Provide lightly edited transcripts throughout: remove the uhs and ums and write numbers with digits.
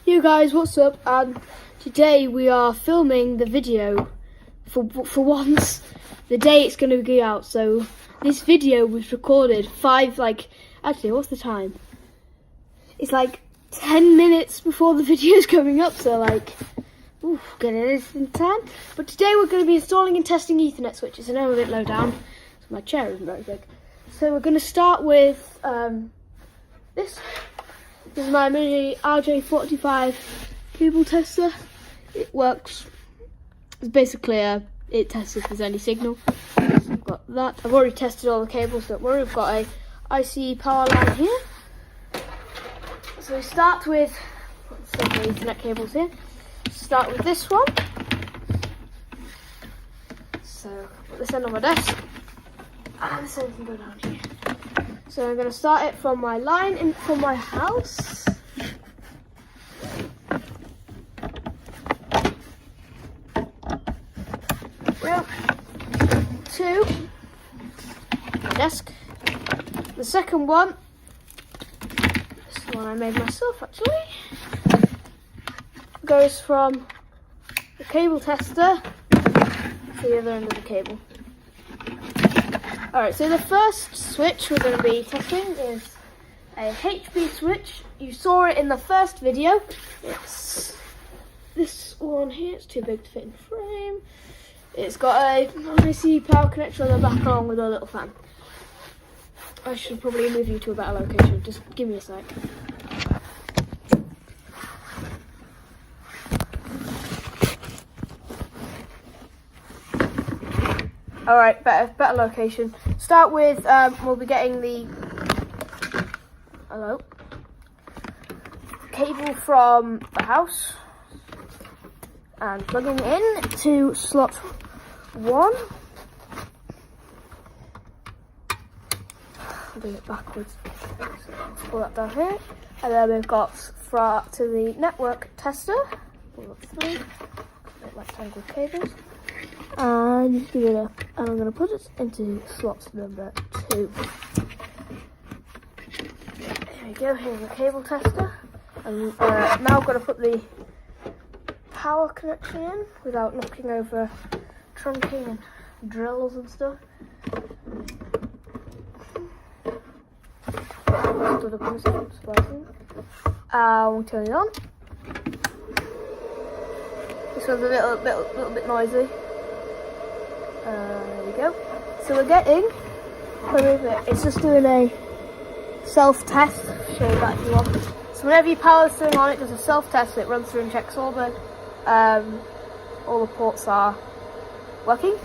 Yo guys, what's up? Today we are filming the video for once, the day it's going to go out. So this video was recorded actually, what's the time? It's like 10 minutes before the video is coming up, so getting this in time. But today we're going to be installing and testing Ethernet switches. I know I'm a bit low down, so my chair isn't very big. So we're going to start with this. This is my mini RJ45 cable tester. It works. It's basically it tests if there's any signal. So I've got that. I've already tested all the cables, don't worry. We've got a IC power line here. So we start with some Ethernet cables here. Start with this one. So put this end on my desk. And this end can go down here. So I'm going to start it from my line from my house. Well, to my desk. The second one, this is the one I made myself actually, goes from the cable tester to the other end of the cable. Alright, so the first switch we're going to be testing is a HP switch. You saw it in the first video. It's this one here. It's too big to fit in the frame. It's got a IC power connector on the back along with a little fan. I should probably move you to a better location. Just give me a sec. Alright, better location. Start with, we'll be getting the cable from the house and plugging it in to slot 1. I'll do it backwards. So let's pull that down here. And then we've got to the network tester. We've got 3 rectangle cables. And I'm going to put it into slot number 2. There we go, here's the cable tester. And now I'm going to put the power connection in without knocking over trunking and drills and stuff. Stood up on the splicing. We'll turn it on. This one's a little bit noisy. There we go. So we're getting, it's just doing a self-test. Show you that if you want. So whenever you power this thing on, it does a self-test. It runs through and checks all the ports are working.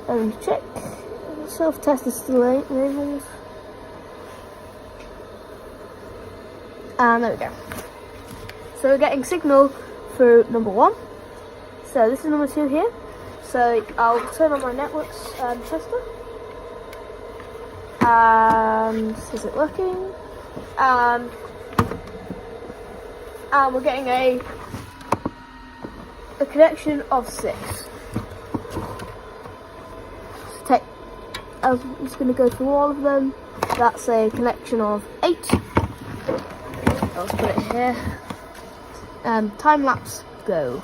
And check. The self-test is still enabled. And there we go. So we're getting signal through number 1. So this is number 2 here. So I'll turn on my networks tester. And is it working? And we're getting a connection of 6. So I'm just going to go through all of them. That's a connection of 8. Let's put it here. Time lapse, go.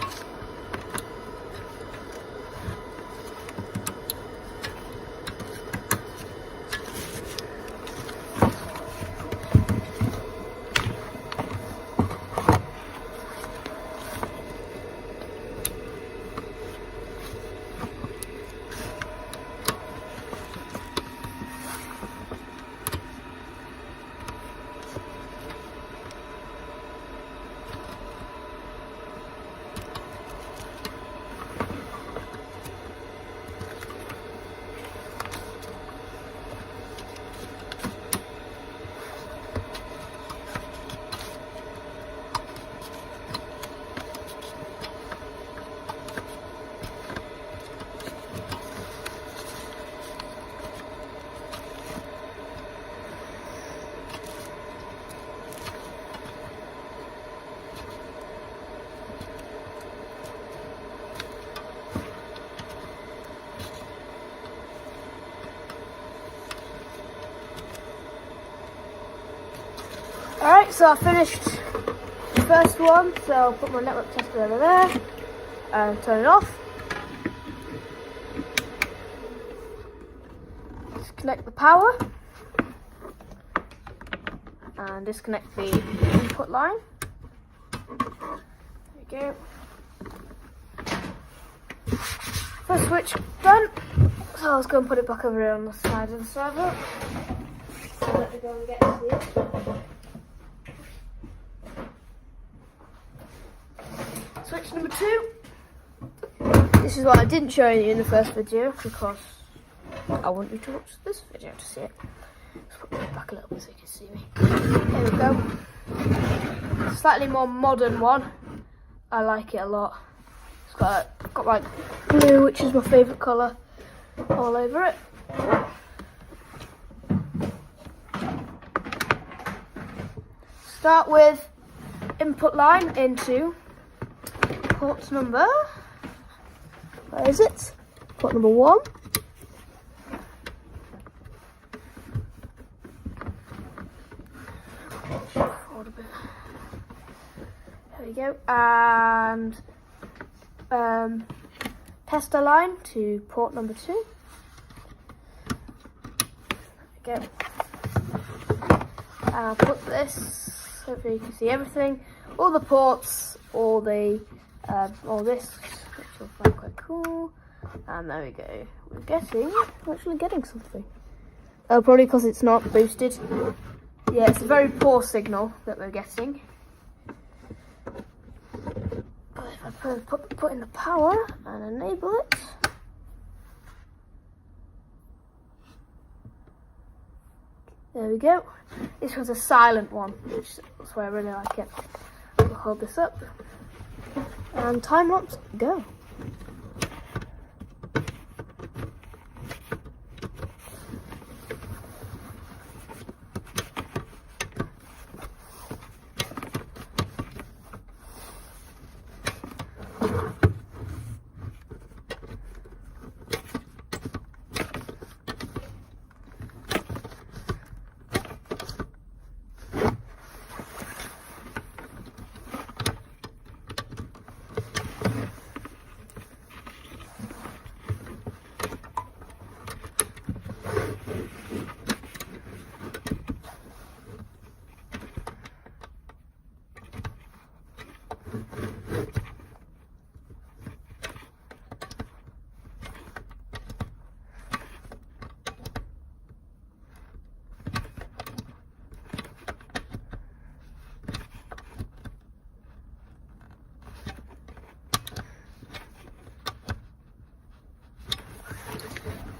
Alright, so I finished the first one, so I'll put my network tester over there and turn it off. Disconnect the power and disconnect the input line. There we go. First switch done. So let's go and put it back over here on the side of the server. So let me go and get to it. Switch number 2. This is what I didn't show you in the first video because I want you to watch this video to see it. Let's put it back a little bit so you can see me. There we go. Slightly more modern one. I like it a lot. It's got like blue, which is my favourite colour, all over it. Start with input line into port number, where is it? Port number 1. There we go. And tester line to port number 2. There we go. And I'll put this, hopefully you can see everything, all the ports, all this, which you'll find quite cool. And there we go. We're actually getting something. Oh, probably because it's not boosted. Yeah, it's a very poor signal that we're getting. But if I put in the power and enable it, there we go. This was a silent one, which is why I really like it. We'll hold this up and time lapse go.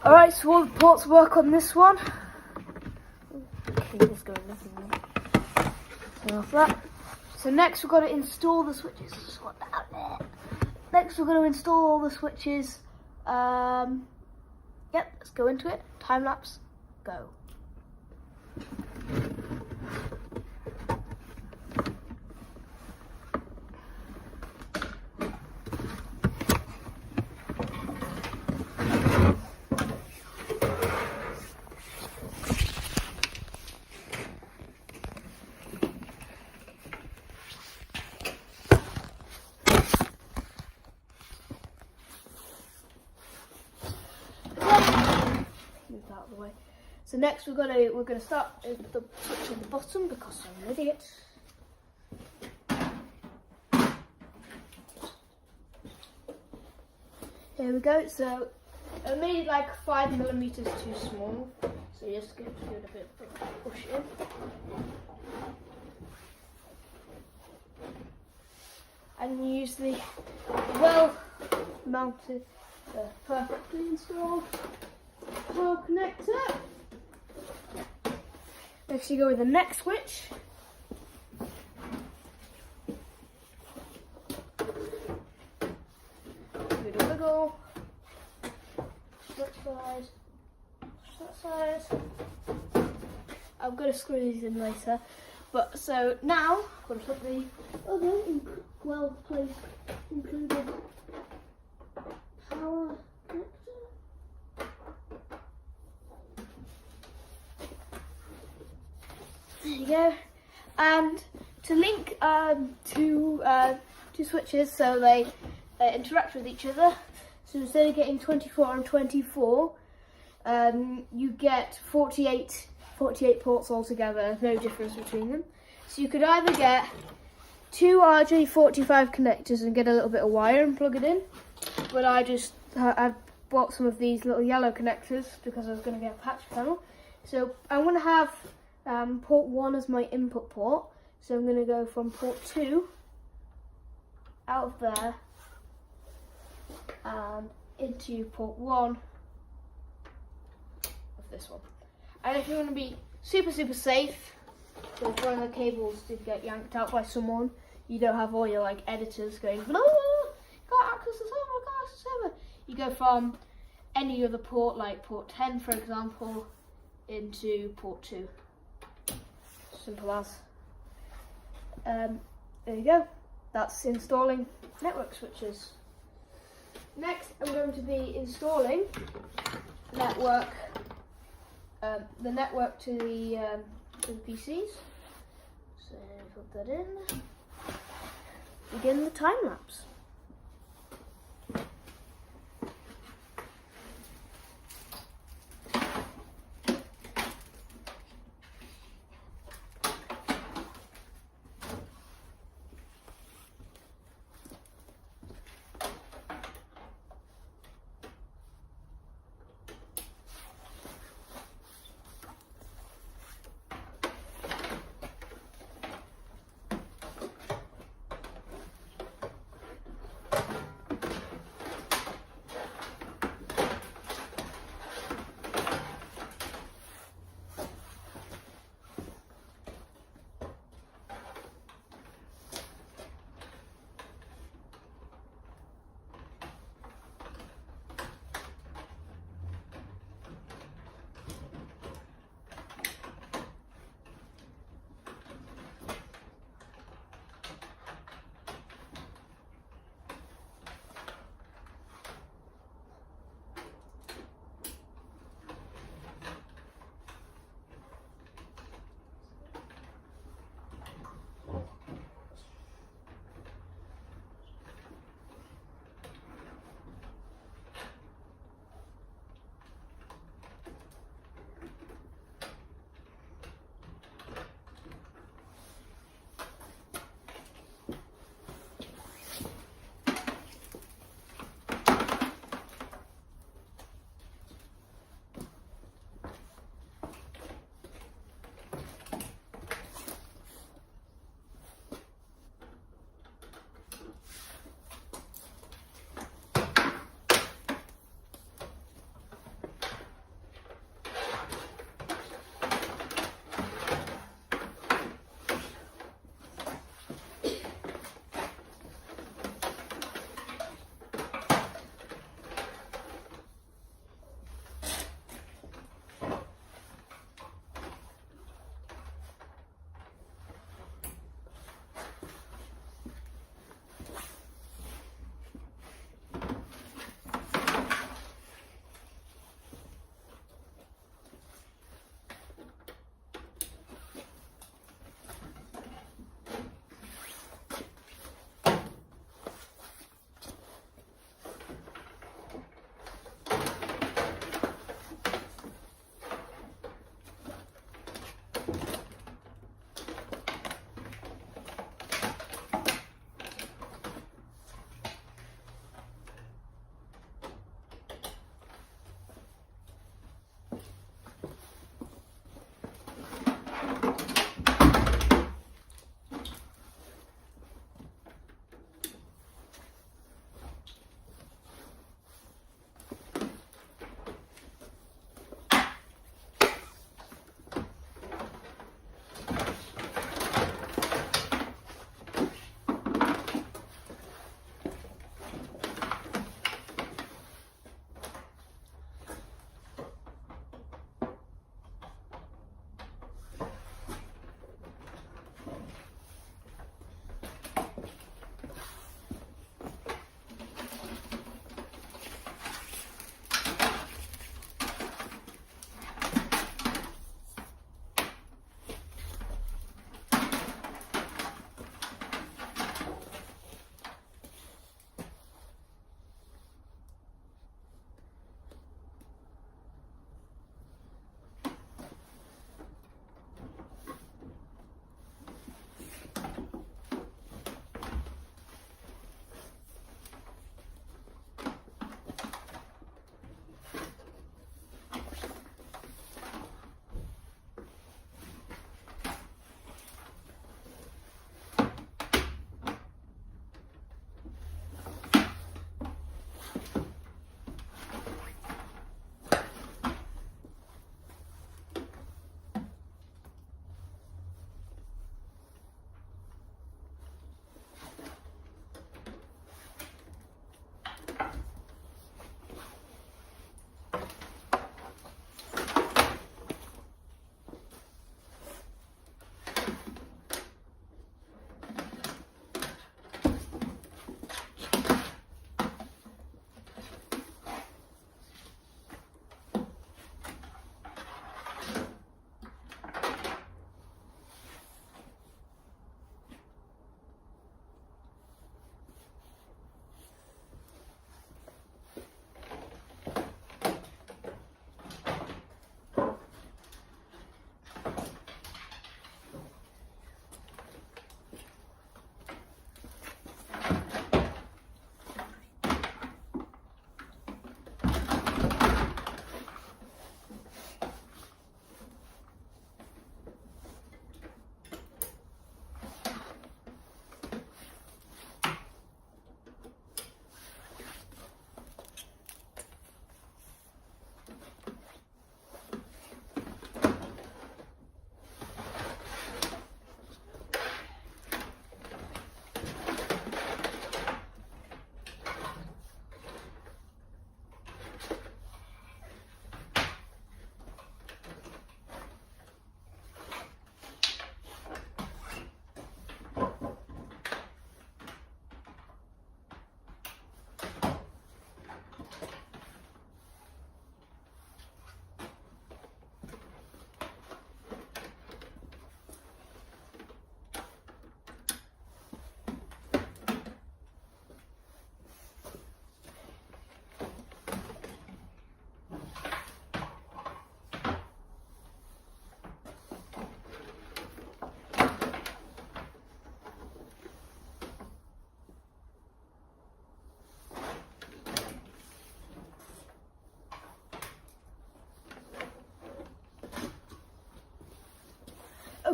Alright, so all the ports work on this one. Okay, just going nothing more. Turn off that. So next we've got to install the switches. Next we're going to install all the switches. Yep, let's go into it. Time lapse, go. Move that out of the way. So next we're gonna start with the switch at the bottom because I'm an idiot. Here we go. So I made it like 5mm too small. So just give it a bit of a push in. And use the well-mounted, perfectly installed power connector. Next you go with the next switch. Give it a wiggle. Switch side. That side. I'm going to screw these in later. But so now I'm going to put the other well-placed included power connector. There you go. And to link two switches so they interact with each other. So instead of getting 24 and 24, you get 48 ports altogether, no difference between them. So you could either get two RJ45 connectors and get a little bit of wire and plug it in, but I bought some of these little yellow connectors because I was going to get a patch panel. So I'm going to have port 1 as my input port, so I'm going to go from port 2 out of there and into port 1 of this one. And if you want to be super safe, so if one of the cables did get yanked out by someone, you don't have all your like editors going, blah, got access to server, got access to server. You go from any other port, like port 10 for example, into port 2. Simple as. There you go. That's installing network switches. Next, I'm going to be installing network, the network to the PCs. So put that in. Begin the time lapse.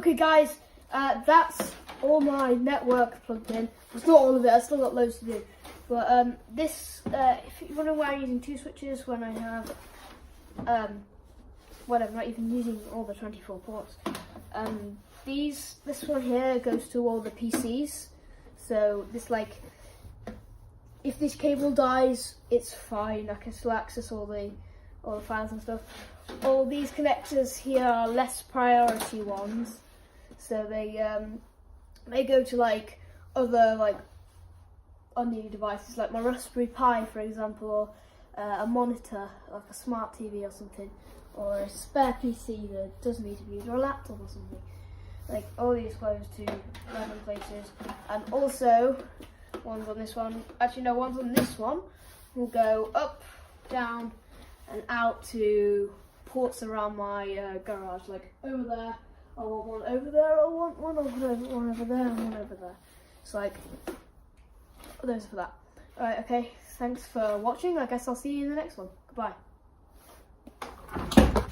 Okay, guys, that's all my network plugged in. It's not all of it. I still got loads to do. But this, if you wonder why I'm using 2 switches when I have, whatever, not even using all the 24 ports. This one here goes to all the PCs. So this, like, if this cable dies, it's fine. I can still access all the files and stuff. All these connectors here are less priority ones, so they go to like other like unneeded devices, like my Raspberry Pi, for example, or a monitor, like a smart TV or something, or a spare PC that doesn't need to be used, or a laptop or something. Like all these goes to random places, and also ones on this one. Actually, no, ones on this one will go up, down, and out to ports around my garage, like over there. I want one over there. I want one over there, one over there, and one over there. It's like those are for that. Alright, okay. Thanks for watching. I guess I'll see you in the next one. Goodbye.